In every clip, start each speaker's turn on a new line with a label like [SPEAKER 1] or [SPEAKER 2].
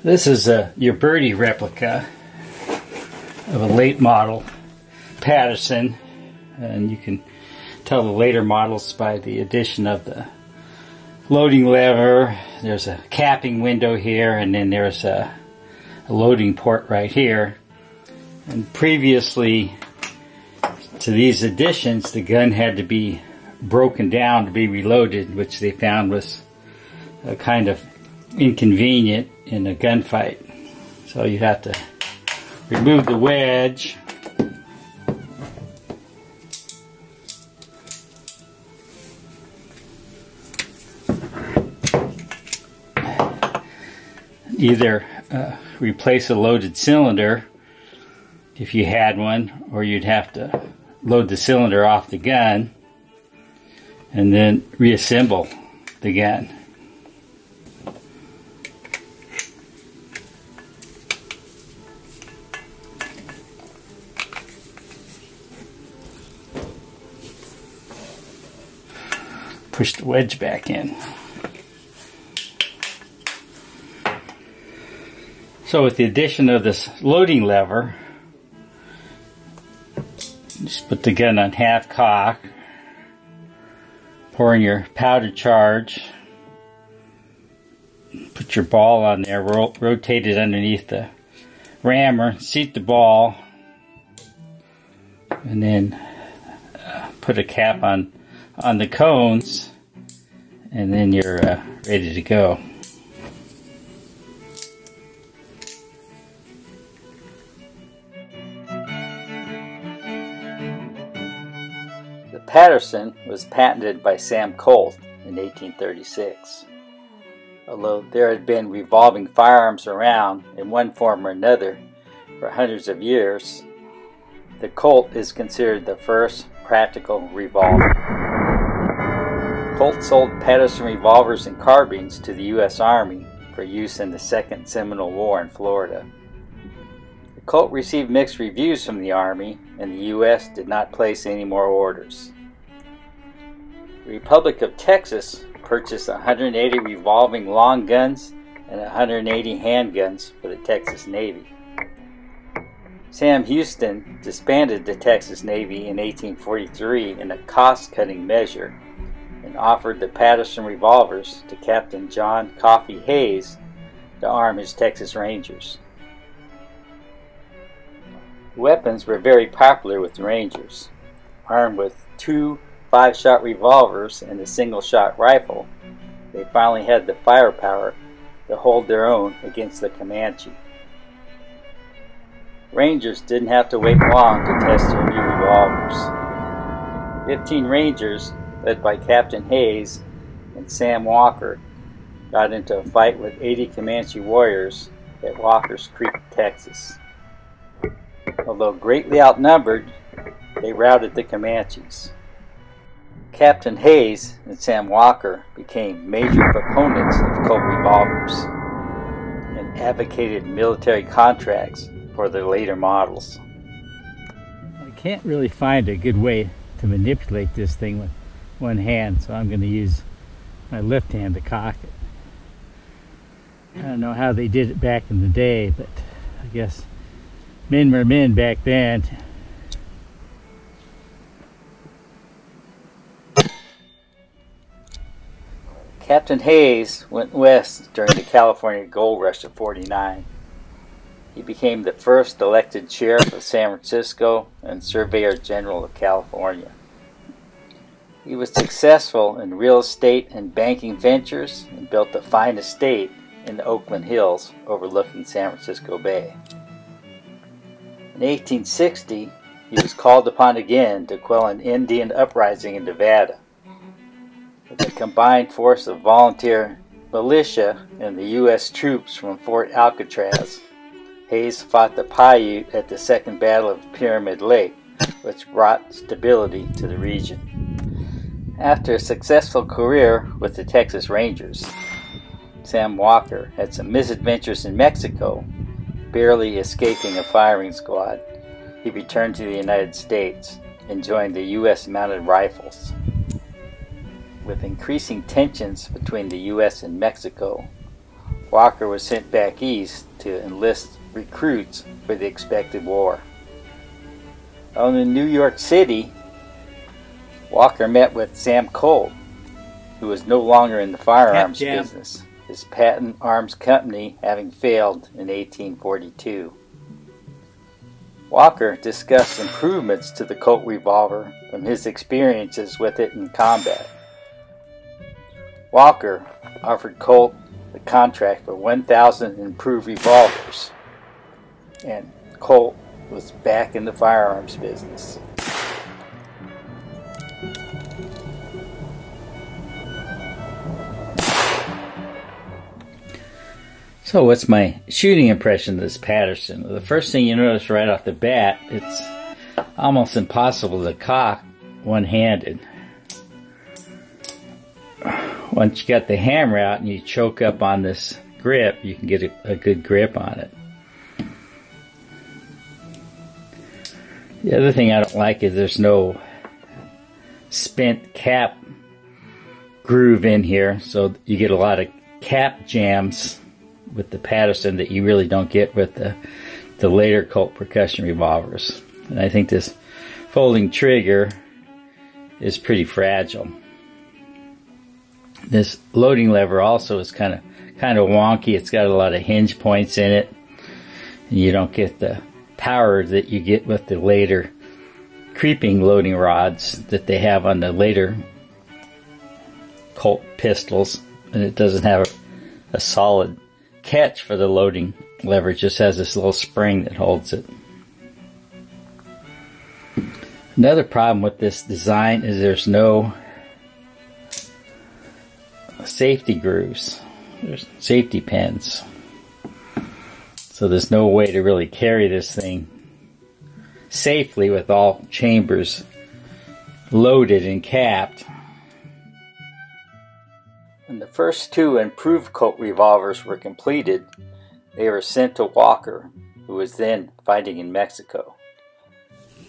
[SPEAKER 1] This is your birdie replica of a late model Paterson, and you can tell the later models by the addition of the loading lever. There's a capping window here, and then there's a loading port right here. And previously to these additions, the gun had to be broken down to be reloaded, which they found was kind of inconvenient in a gunfight. So you have to remove the wedge, either replace a loaded cylinder if you had one, or you'd have to load the cylinder off the gun and then reassemble the gun. Push the wedge back in. So with the addition of this loading lever, just put the gun on half cock, pour in your powder charge, put your ball on there, rotate it underneath the rammer, seat the ball, and then put a cap on the cones, and then you're ready to go. The Paterson was patented by Sam Colt in 1836. Although there had been revolving firearms around in one form or another for hundreds of years, the Colt is considered the first practical revolver. Colt sold Paterson revolvers and carbines to the U.S. Army for use in the Second Seminole War in Florida. The Colt received mixed reviews from the Army, and the U.S. did not place any more orders. The Republic of Texas purchased 180 revolving long guns and 180 handguns for the Texas Navy. Sam Houston disbanded the Texas Navy in 1843 in a cost-cutting measure and offered the Paterson revolvers to Captain John Coffee Hayes to arm his Texas Rangers. The weapons were very popular with the Rangers. Armed with 2 5-shot revolvers and a single-shot rifle, they finally had the firepower to hold their own against the Comanche. Rangers didn't have to wait long to test their new revolvers. 15 Rangers, led by Captain Hayes and Sam Walker, got into a fight with 80 Comanche warriors at Walker's Creek, Texas. Although greatly outnumbered, they routed the Comanches. Captain Hayes and Sam Walker became major proponents of Colt revolvers and advocated military contracts for their later models. I can't really find a good way to manipulate this thing with one hand, so I'm going to use my left hand to cock it. I don't know how they did it back in the day, but I guess men were men back then. Captain Hayes went west during the California Gold Rush of '49. He became the first elected sheriff of San Francisco and Surveyor General of California. He was successful in real estate and banking ventures and built a fine estate in the Oakland Hills overlooking San Francisco Bay. In 1860, he was called upon again to quell an Indian uprising in Nevada. With a combined force of volunteer militia and the U.S. troops from Fort Alcatraz, Hayes fought the Paiute at the Second Battle of Pyramid Lake, which brought stability to the region. After a successful career with the Texas Rangers, Sam Walker had some misadventures in Mexico, barely escaping a firing squad. He returned to the United States and joined the U.S. Mounted Rifles. With increasing tensions between the U.S. and Mexico, Walker was sent back east to enlist recruits for the expected war. On in New York City, Walker met with Sam Colt, who was no longer in the firearms business, his patent arms company having failed in 1842. Walker discussed improvements to the Colt revolver from his experiences with it in combat. Walker offered Colt the contract for 1,000 improved revolvers, and Colt was back in the firearms business. So what's my shooting impression of this Paterson? Well, the first thing you notice right off the bat, it's almost impossible to cock one-handed. Once you got the hammer out and you choke up on this grip, you can get a good grip on it. The other thing I don't like is there's no spent cap groove in here, so you get a lot of cap jams with the Paterson that you really don't get with the later Colt percussion revolvers. And I think this folding trigger is pretty fragile. This loading lever also is kind of wonky. It's got a lot of hinge points in it, and you don't get the power that you get with the later creeping loading rods that they have on the later Colt pistols, and it doesn't have a solid catch for the loading lever. It just has this little spring that holds it. Another problem with this design is there's no safety grooves. There's safety pins. So there's no way to really carry this thing safely with all chambers loaded and capped. When the first two improved Colt revolvers were completed, they were sent to Walker, who was then fighting in Mexico.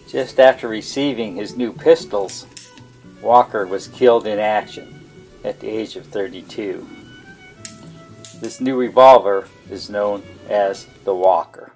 [SPEAKER 1] Just after receiving his new pistols, Walker was killed in action at the age of 32. This new revolver is known as the Walker.